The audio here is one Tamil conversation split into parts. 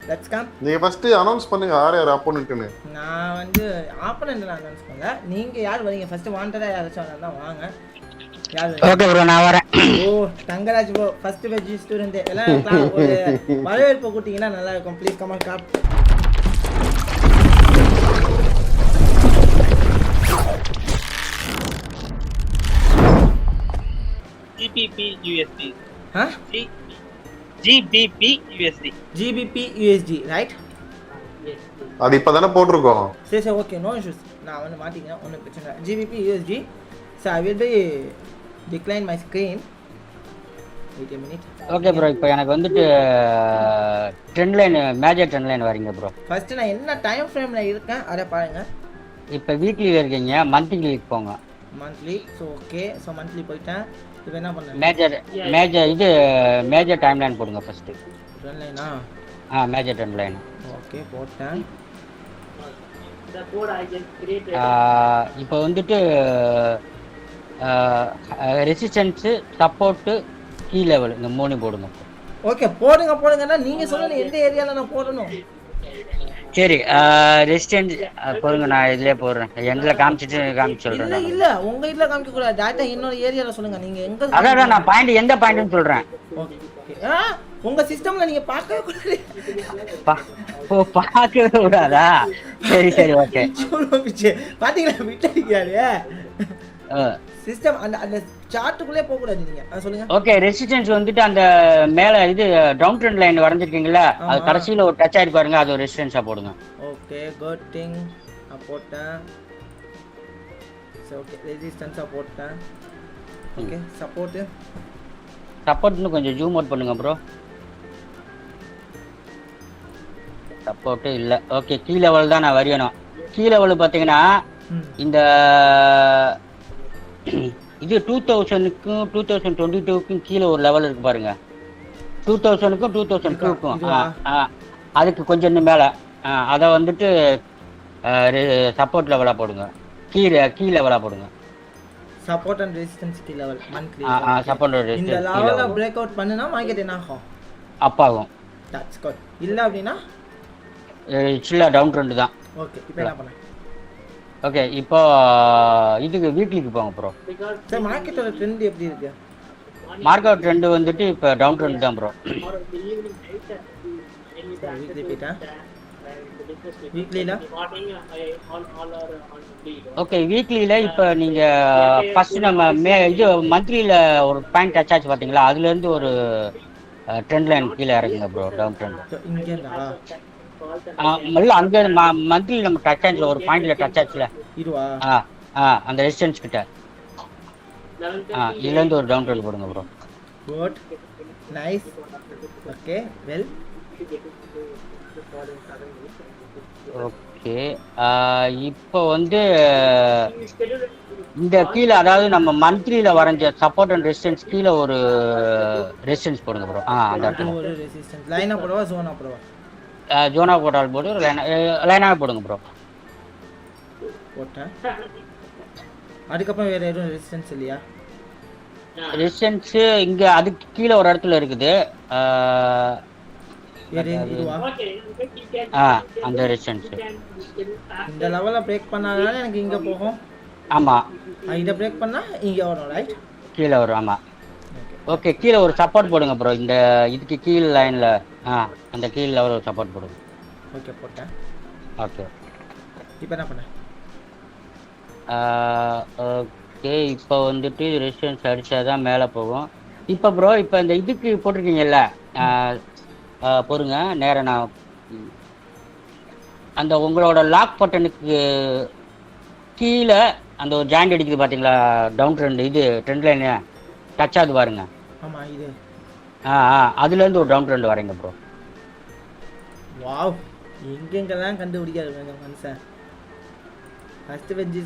Let's come. நீங்க ஃபர்ஸ்ட் அனௌன்ஸ் பண்ணுங்க யார் ஆப்போனன்ட்னு. நான் வந்து ஆப்போனன்ட் அனௌன்ஸ் பண்ணல. நீங்க யார் வரீங்க ஃபர்ஸ்ட்? வாண்டடா யாராச்சும் வந்தா வாங்க. யார் வரீங்க? ஓகே ப்ரோ நான் வரேன். ஓ Thangaraj bro first veg student. எல்லாம் ஒரு வரவேற்பு கூட்டிங்கன்னா நல்லா இருக்கும். Please come on clap. GBP USD. Huh? GBP USD. GBP USD, right? அது இப்பதானே போட்டுருக்கோம். சரி ஓகே நோ இஷ்யூஸ். நான் வந்து மாத்திக்கிறேன், ஒன்றும் பிரச்சனை இல்லை. GBP USD. So I will be decline my screen. Wait a minute. Okay bro இப்போ எனக்கு வந்துட்டு trend line major trend line வரீங்க ப்ரோ. ஃபர்ஸ்ட் நான் என்ன டைம் ஃப்ரேம்ல இருக்கேன் அதை பாருங்க. இப்போ வீக்லியில் இருக்கீங்க, மந்த்லிக்கு போங்க. Monthly. So okay, so monthly போயிட்டேன். இப்போ என்ன பண்ணேன்? மேஜர் டைம் லைன் போடுங்க ஃபர்ஸ்ட். ட்ரெண்ட் லைனா? Major trend line. ஓகே போட்டேன். இப்போ வந்துட்டு ரெசிஸ்டன்ஸு, சப்போர்ட்டு, கீ லெவல் இந்த 3 போடுங்க. ஓகே போடுங்கன்னா நீங்க சொல்லுங்க எந்த ஏரியால நான் போடணும். சரி ரெசிஸ்டன்ஸ் போடுங்க, நான் இதுலயே போடுறேன். எண்ட்ல காமிச்சு சொல்றேன். இல்ல உங்க இதுல காமிக்க கூடாது, டைரக்டா இன்னொரு ஏரியால சொல்லுங்க. நீங்க எங்க? அதான் நான் பாயிண்ட் எந்த பாயிண்ட்னு சொல்றேன். ஓகே உங்க சிஸ்டம்ல நீங்க பார்க்கவே கூடாது. பார்க்கவே கூடாதா? சரி ஓகே. பாத்தீங்களா விட்டாரு சிஸ்டம். அந்த சார்ட்டுக்குள்ளே போக கூடாது நீங்க. சொல்லுங்க. ஓகே ரெசிஸ்டன்ஸ் வந்துட்டு அந்த மேல இது டவுன் ட்ரெண்ட் லைன் வரைஞ்சிருக்கீங்களா, அது கடைசியில ஒரு டச் ஆயிட்டு பாருங்க, அது ஒரு ரெசிஸ்டன்ஸா போடுங்க. Okay good thing. போட்டேன். ஓகே ரெசிஸ்டன்ஸா போட்டேன். ஓகே சப்போர்ட்னு கொஞ்சம் ஜூம் அவுட் பண்ணுங்க ப்ரோ. சப்போர்ட் இல்ல. ஓகே கீ லெவல் தான் நான் வரையணும். கீ லெவல் பாத்தீங்கன்னா இந்த இது 2000க்கும் 2022க்கும் கீழே ஒரு லெவல் இருக்கு பாருங்க. 2000க்கும் 2002க்கும் அதுக்கு கொஞ்சம் மேல அதை வந்துட்டு சப்போர்ட் லெவலா போடுங்க. கீ லெவலா போடுங்க. Support and resistance key level monthly. Support resistance இந்த லெவல்ல பிரேக் அவுட் பண்ணனா மார்க்கெட் என்ன ஆகும்? அப் ஆகும். That's good. இல்ல அப்படினா சில்ல டவுன் ட்ரெண்ட் தான். ஓகே இப்போ என்ன பண்ணலாம்? ஓகே இப்போ இதுக்கு வீக்லிக்கு போங்க ப்ரோ. சார் மார்க்கெட்டோட ட்ரெண்ட் எப்படி இருக்கு? மார்க்கெட் ட்ரெண்ட் வந்துட்டு இப்போ டவுன் ட்ரெண்ட் தான் ப்ரோ. வீக்லி போய்ட்டா வீக்லில. ஓகே வீக்லில இப்போ நீங்க ஃபர்ஸ்ட் நம்ம இது மந்த்லில ஒரு பாயிண்ட் டச் ஆச்சு பாத்தீங்களா, அதுல இருந்து ஒரு ட்ரெண்ட் லைன் கீழே இறங்குங்க ப்ரோ. டவுன் ட்ரெண்ட் இங்க இருந்தா இல்ல அங்க மந்த்லி நம்ம டச் ஆச்சுல ஒரு பாயிண்ட்ல டச் ஆச்சுல இதுவா? அந்த ரெசிஸ்டன்ஸ் கிட்ட இதுல இருந்து ஒரு டவுன் ட்ரெண்ட் போடுங்க bro. Good nice. Okay well. Okay இப்போ வந்து இந்த கீழே அதாவது நம்ம மந்த்லில வரைஞ்ச சப்போர்ட் அண்ட் ரெசிஸ்டன்ஸ் கீழே ஒரு ரெசிஸ்டன்ஸ் போடுங்க ப்ரோ. அந்த இடத்துல ஒரு ரெசிஸ்டன்ஸ் லைனா போடவா ஜோனா போடவா? ஜோனா போட்டால் போட்டு லைனாக போடுங்க ப்ரோ. போட்டேன். அதுக்கப்புறம் வேற எதுவும் ரெசிஸ்டன்ஸ் இல்லையா? ரெசிஸ்டன்ஸ் இங்க அதுக்கு கீழே ஒரு இடத்துல இருக்குது. அந்த ரெசிஸ்டன்ஸ் இந்த லெவலை பிரேக் பண்ணாதானே எனக்கு இங்க போகும். ஆமா இத பிரேக் பண்ணா இங்க வரும் ரைட், கீழே வரும். ஆமா ஓகே கீழே ஒரு சப்போர்ட் போடுங்க ப்ரோ. இந்த இதுக்கு கீழ் லைன்ல அந்த கீழ் லெவல் ஒரு சப்போர்ட் போடுங்க. ஓகே போட்டேன். ஓகே இப்போ என்ன பண்ண? ஓகே இப்போ வந்துட்டு ரெசிஸ்டன்ஸ் அடிச்சாதான் மேலே போகும். இப்போ ப்ரோ இப்போ இந்த இதுக்கு போட்டிருக்கீங்கல்ல பொறுங்க நேரம் நான் அந்த உங்களோட லாக் பட்டனுக்கு கீழே அந்த ஒரு ஜாயிண்ட் அடிக்குது பார்த்தீங்களா, டவுன் ட்ரெண்ட் இது ட்ரெண்ட் லைன் டச் ஆகுது பாருங்க. ஆமா இது அதுலேருந்து ஒரு டவுன் ட்ரெண்ட் வரீங்க ப்ரோ. வாவ் எங்கெங்கெல்லாம் கண்டுபிடிக்காது இந்த மனுஷன். ஃபர்ஸ்ட் பெஞ்ச்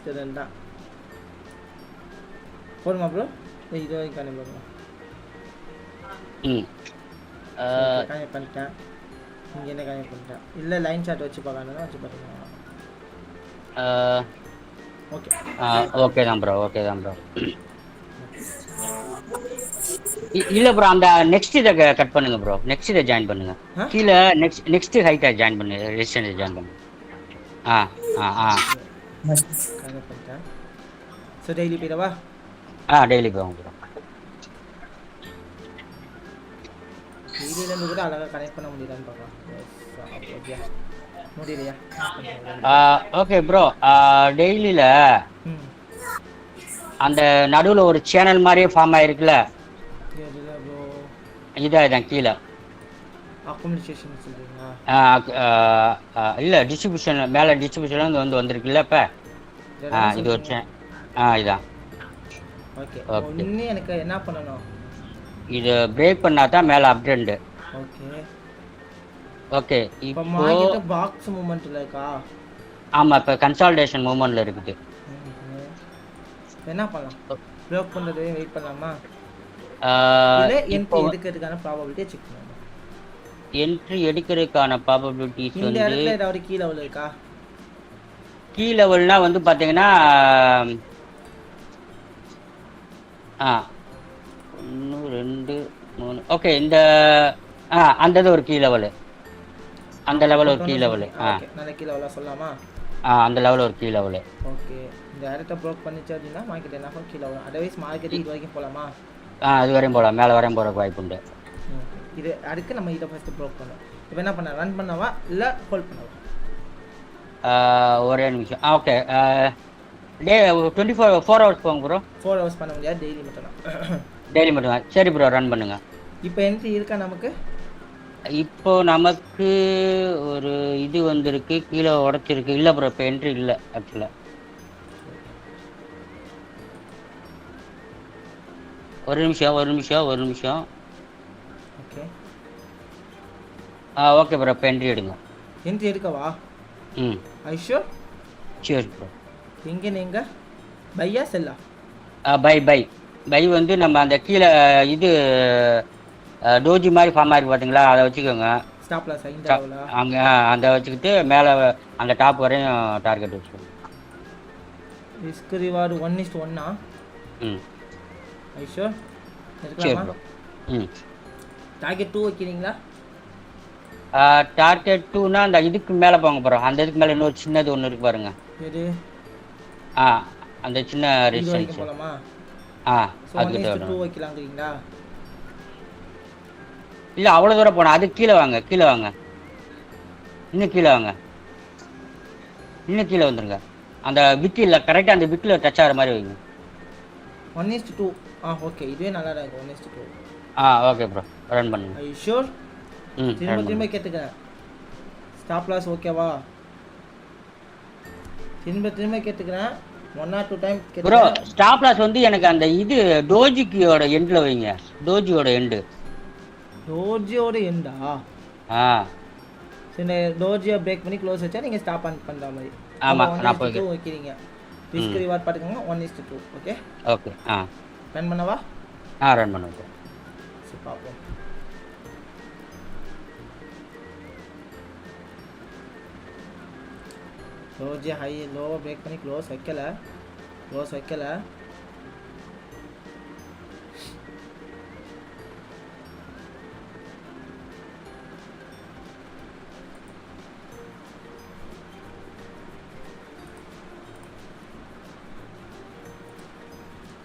ஸ்டூடெண்ட் தான். போடுமா ப்ரோ? இது வரைக்கும் கனெக்ட் பண்ணுவோம். கனெக்ட் பண்ணிட்டேன். இங்கே என்ன கனெக்ட் பண்ணிட்டேன்? இல்லை லைன் சார்ட் வச்சு பார்க்கணும் வச்சு பார்த்துக்கலாம். ஓகே தான் ப்ரோ. இல்ல ப்ரோ அந்த நெக்ஸ்ட் இதை கட் பண்ணுங்க ப்ரோ. நெக்ஸ்ட் இதை ஜாயின் பண்ணுங்க. ஆ? கீழே நெக்ஸ்ட் ஹைட்டை ஜாயின் பண்ணு. ரெசிஸ்டன்ஸ் ஜாயின் பண்ணுங்க. ஆ ஆ ஆ கனெக்ட் பண்ணிட்டேன். ஸோ டெய்லி போயிடவா? டெய்லி போங்க ப்ரோ. டெய்லியிலேருந்து கூட அழகாக கனெக்ட் பண்ண முடியுதான்னு பார்க்கலாம். ஓகே முடியலையா? Okay bro. டெய்லியில் ம் அந்த நடுவில் ஒரு சேனல் மாதிரியே ஃபார்ம் ஆயிருக்குல்ல, எதில் ப்ரோ? இதான் கீழே. அக்கோமடேஷன் சொல்கிறீங்களா? இல்லை டிஸ்ட்ரிபியூஷன் மேலே டிஸ்ட்ரிபியூஷன் வந்திருக்குல்ல இப்போ. இது ஒரு இதான். Okay okay. இன்னும் எனக்கு என்ன பண்ணணும்? இது பிரேக் பண்ணா தான் மேலே அப்டெண்டு. ஓகே ஓகே இப்போ இப்போ மார்க்கெட்டு பாக்ஸ் மூமெண்ட்டில் இருக்கா? ஆமாம் இப்போ கன்சால்டேஷன் மூமெண்ட்டில் இருக்குது. என்ன பண்ணலாம்? ப்ளோக் பண்ணுறது வெயிட் பண்ணலாமா? ஆஹ் இல்லை இப்போ என்ட்ரி எடுக்கிறதுக்கான ப்ராபபிலிட்டியை செக் பண்ணலாமா? என்ட்ரி எடுக்கிறதுக்கான ப்ராபபிலிட்டிஸ் இந்த வந்து இடத்துல ஏதாவது கீ லெவல் இருக்கா? கீ லெவல்னா வந்து பார்த்தீங்கன்னா 1 2 3 ஓகே. இந்த அந்த இது ஒரு கீ லெவலு. அந்த லெவல் ஒரு கீ லெவலு. ஓகே நல்ல கீ லெவலாக சொல்லலாமா? அந்த லெவல் ஒரு கீ லெவலு. ஓகே இந்த இடத்த ப்ளோக் பண்ணிச்சு அப்படின்னா மார்க்கெட் என்ன ஆகும்? கீழே வரும். அதர்வைஸ் மார்க்கெட்டு இது வரைக்கும் போகலாமா? அது வரையும் போகலாம், மேலே வரையும் போகிறக்கு வாய்ப்பு உண்டு. இது அடுத்து நம்ம இதை ஃபஸ்ட்டு ப்ளோக் பண்ணோம். இப்போ என்ன பண்ண? ரன் பண்ணவா இல்லை ஹோல்ட் பண்ணவா? ஒரே நிமிஷம். ஓகே. டே 4 ஹவர்ஸ் போங்க ப்ரோ. 4 ஹவர்ஸ் பண்ண முடியாது, டெய்லி மட்டும் தான். டெய்லி மட்டும் தான். சரி ப்ரோ ரன் பண்ணுங்க. இப்போ என்ட்ரி இருக்கா நமக்கு? இப்போ நமக்கு ஒரு இது வந்திருக்கு, கீழே உடச்சிருக்கு. இல்லை ப்ரோ இப்போ என்ட்ரி இல்லை ஆக்சுவலாக. ஒரு நிமிஷம். ஓகே ஓகே ப்ரோ இப்போ என்ட்ரி எடுங்க. என்ட்ரி எடுக்கவா? ம் ஐஷோர் சரி ப்ரோ. எங்கே நீங்கள் பையா செல்லா? பை வந்து நம்ம அந்த கீழே இது டோஜி மாதிரி ஃபார்ம் ஆகிருக்கு பார்த்தீங்களா, அதை வச்சுக்கோங்க. ஸ்டாப் லாஸ் இந்த லெவலா? அங்கே அந்த வச்சுக்கிட்டு மேலே அந்த டாப் வரையும் டார்கெட் வச்சுக்கோங்க. Risk reward 1:1. ம் ஐஷோர் சரி எடுக்கலாமா? ப்ரோ. ம் டார்கெட் 2 வைக்கிறீங்களா? டார்கெட் 2னா அந்த இதுக்கு மேலே போங்க ப்ரோ. அந்த இதுக்கு மேலே இன்னொரு சின்னது ஒன்று இருக்கு பாருங்க. எது? அந்த சின்ன இது ரெசிஸ்டன்ஸ். வரைக்கும் போகலாமா? ஸோ அதுக்கிட்ட 1:2 வரணும். வைக்கலாங்கிறீங்களா? இல்லை அவ்வளோ தூரம் போனால் அது கீழே வாங்க. இன்னும் கீழே வந்துருங்க. அந்த விக்கில் கரெக்டாக அந்த விக்கில் டச் ஆகிற மாதிரி வைங்க. 1:2. ஓகே இதுவே நல்லா தான் இருக்கும். 1:2. ஓகே ப்ரோ ரன் பண்ணுங்க. ஐஷோர் ம் திரும்ப கேட்டுக்கிறேன். ஸ்டாப் லாஸ் ஓகேவா? திரும்ப கேட்டுக்கிறேன். 1 or 2 டைம் ப்ரோ கேட்டுக்கிறேன். ஸ்டாப் லாஸ் வந்து எனக்கு அந்த இது டோஜிக்கியோட எண்டில் வைங்க. டோஜியோட எண்டு. டோஜியோட எண்டா? சரி டோஜியை பிரேக் பண்ணி க்ளோஸ் வச்சா நீங்கள் ஸ்டாப் ஆன் பண்ணுற மாதிரி. ஆமாம் நான் 1:2 வைக்கிறீங்க. ரிஸ்க் ரிவார்ட் பார்த்துக்கோங்க 1:2. Okay okay. ரன் பண்ணவா? ரன் பண்ணுங்க. சரி பார்ப்போம். டோஜி ஹை லோ பிரேக் பண்ணி க்ளோஸ் வைக்கல.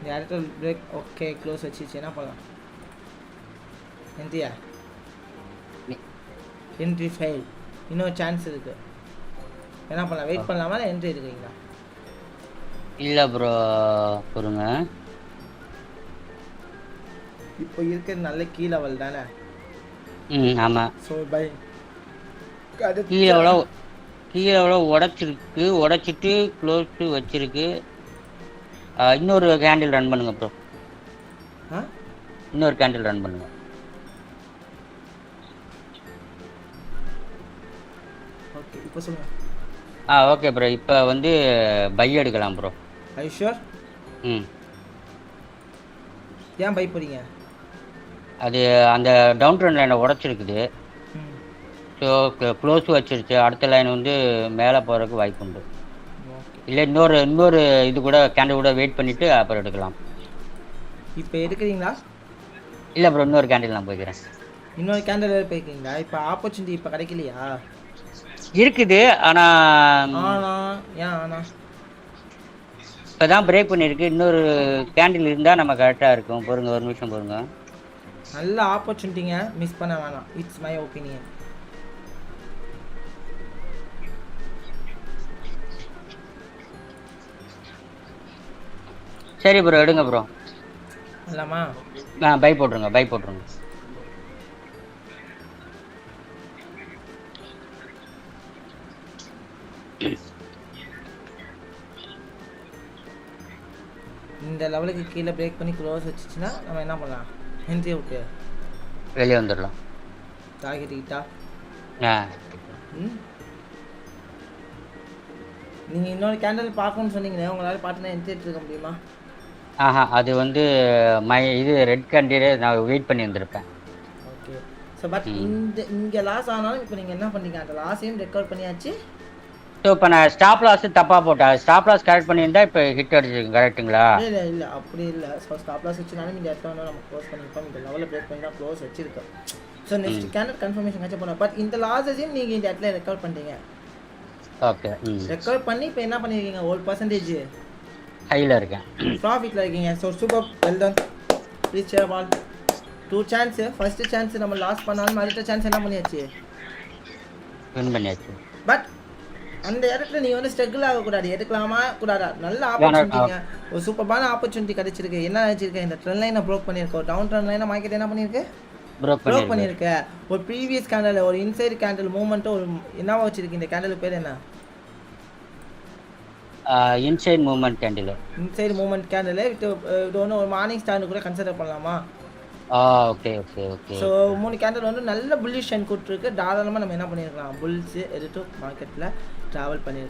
இந்த இடத்துல பிரேக் ஓகே க்ளோஸ் வச்சிச்சு. என்ன பண்ணலாம்? Entry fail. இன்னொரு சான்ஸ் இருக்கு. என்ன பண்ணலாம்? வெயிட் பண்ணலாமா இல்லை என்ட்ரி எடுக்கிறீங்களா? இல்லை ப்ரோ பொறுங்க. இப்போ இருக்கிறது நல்ல கீ லெவல் தானே? ஆமாம். ஸோ பை கீழே உடைச்சிட்டு க்ளோஸ் வச்சிருக்கு. இன்னொரு கேண்டில் ரன் பண்ணுங்க ப்ரோ. இன்னொரு கேண்டில் ரன் பண்ணுங்க. ஓகே இப்போ சொல்லுங்க. ஓகே ப்ரோ இப்போ வந்து பை எடுக்கலாம் ப்ரோ. ஐஷோர் ம் ஏன் பை போறீங்க? அது அந்த டவுன் ட்ரெண்ட் லைனை உடச்சிருக்குது. ஸோ க்ளோஸ் வச்சிருச்சு. அடுத்த லைன் வந்து மேலே போகிறதுக்கு வாய்ப்பு உண்டு. இல்லை இன்னொரு இது கூட கேண்டில் கூட வெயிட் பண்ணிவிட்டு அப்புறம் எடுக்கலாம். இப்போ எடுக்கிறீங்களா? இல்லை ப்ரோ இன்னொரு கேண்டில் நான் போய்க்கிறேன். இன்னொரு கேண்டில் போய்க்கிங்களா? இப்போ ஆப்பர்ச்சுனிட்டி இப்போ கிடைக்கலையா? இருக்குது ஆனால் ஆனா ஏன் ஆனா இப்போ தான் பிரேக் பண்ணியிருக்கு. இன்னொரு கேண்டில் இருந்தால் நம்ம கரெக்டாக இருக்கும். பொறுங்க ஒரு நிமிஷம் பொறுங்க. நல்ல ஆப்பர்ச்சுனிட்டிங்க, மிஸ் பண்ண வேணாம். It's my opinion. சரி ப்ரோ எடுங்க ப்ரோ. இல்லாமா பை போட்டுருங்க. இந்த லெவலுக்கு கீழே பிரேக் பண்ணி க்ளோஸ் வச்சுச்சுன்னா நம்ம என்ன பண்ணலாம்? என்ட்ரி அவுட்டு வெளியே வந்துடலாம். டார்கெட் கிட்டா. நீங்கள் இன்னொரு கேண்டில் பார்க்கணும்னு சொன்னீங்களே, உங்களால் பார்த்துனா என்ட்ரி எடுத்துக்க முடியுமா? அது வந்து இது ரெட் கேண்டிலே நான் வெயிட் பண்ணி வந்திருப்பேன். ஓகே. ஸோ பட் இங்கே லாஸ் ஆனாலும் இப்போ நீங்கள் என்ன பண்ணீங்க? அந்த லாஸையும் ரெக்கார்ட் பண்ணியாச்சு. ஸோ இப்போ நான் ஸ்டாப் லாஸ் தப்பாக போட்டேன். ஸ்டாப் லாஸ் கரெக்ட் பண்ணியிருந்தா இப்போ ஹிட் அடிச்சிருக்கு கரெக்ட்டுங்களா? இல்லை அப்படி இல்லை. ஸோ ஸ்டாப் லாஸ் வச்சுனாலும் இந்த இடத்த வந்து நம்ம க்ளோஸ் பண்ணியிருக்கோம். இந்த லெவலில் பிரேக் பண்ணி தான் க்ளோஸ் வச்சிருக்கோம். ஸோ நெக்ஸ்ட் கேண்டில் கன்ஃபர்மேஷன் கட்சி போனோம். பட் இந்த லாஸஸையும் நீங்கள் இந்த இடத்துல ரெக்கார்ட் பண்ணிட்டீங்க. ஓகே. ரெக்கார்ட் பண்ணி இப்போ என்ன பண்ணியிருக்கீங்க? 1% ஹையில் இருக்கேன். ப்ராஃபிட்டில் இருக்கீங்க. So super, well done. Please share பால். 2 சான்ஸு. ஃபஸ்ட்டு சான்ஸ் நம்ம லாஸ் பண்ணாலும் அடுத்த சான்ஸ் என்ன பண்ணியாச்சு? வின் பண்ணியாச்சு. பட் அந்த இடத்துல நீ வந்து ஸ்ட்ரகிள் ஆகக்கூடாது. எடுக்கலாமா கூடாதா? நல்ல ஆப்பர்ச்சுனிட்டிங்க. ஒரு சூப்பரான ஆப்பர்ச்சுனிட்டி கிடைச்சிருக்கு. என்ன நினச்சிருக்கேன்? இந்த ட்ரெண்ட் லைனை ப்ரோக் பண்ணியிருக்கோம். டவுன் ட்ரெண்ட் லைனை மார்க்கெட் என்ன பண்ணியிருக்கு? ப்ரோக் பண்ணியிருக்க. ஒரு ப்ரீவியஸ் கேண்டில், ஒரு இன்சைடு கேண்டில் மூவ்மெண்ட்டு ஒரு என்னவா வச்சிருக்கு? இந்த கேண்டில் பேர் என்ன? Inside movement candle. Inside movement candle இது ஒன்று ஒரு மார்னிங் ஸ்டார்னு கூட கன்சிடர் பண்ணலாமா? ஓகே. ஸோ 3 கேண்டில் வந்து நல்ல புல்லிஷ் ஷைன் கொடுத்துருக்கு. தாராளமாக நம்ம என்ன பண்ணியிருக்கலாம்? புல்ஸ் எடுத்து மார்க்கெட்டில் ட்ராவல் பண்ணியிருக்கோம்.